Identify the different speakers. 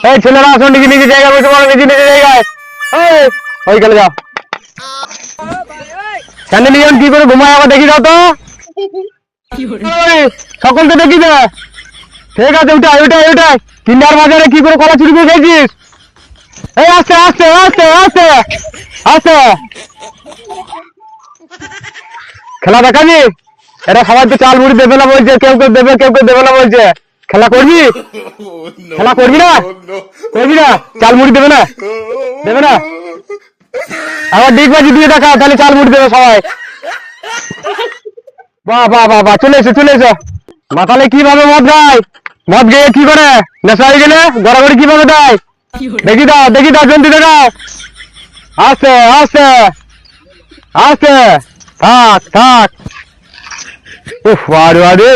Speaker 1: এই ছেলেরা আসো, নিজে নিজে জায়গায় বসে পড়ো, নিজে নিজে জায়গায়। ওই গেলে যাও। স্যান্ডেল নিয়ে কি করে ঘুমায় আবার দেখি দাও তো। সকলকে দেখি দে। ঠিক আছে, উঠাই উঠাই উঠাই। কিন্ডার বাজারে কি করে কলা চুরি করে খেয়েছিস? এই আস্তে আস্তে আস্তে আস্তে আস্তে। খেলা দেখাবি? এটা সবাই তো চাল মুড়ি দেবে না বলছে, কেউ কেউ দেবে, কেউ কেউ দেবে না বলছে। খেলা করবি? খেলা করবি না? করবি না? চাল মুড়ি দেবে না? দেবে না? আবার ডিগবাজি দিয়ে দেখা, তাহলে চাল মুড়ি দেবে সবাই। বাহ বাহ বাহ বাহ, চলে এসো চলে এসো। মাতালে কিভাবে মদ খায়? মদ খেয়ে কি করে? নেশা হয়ে গেলে গড়াগড়ি কিভাবে দেয়? দেখি দাও জলদি দেখাও। আস্তে আস্তে আস্তে। থাক থাক। উফ, আরে আরে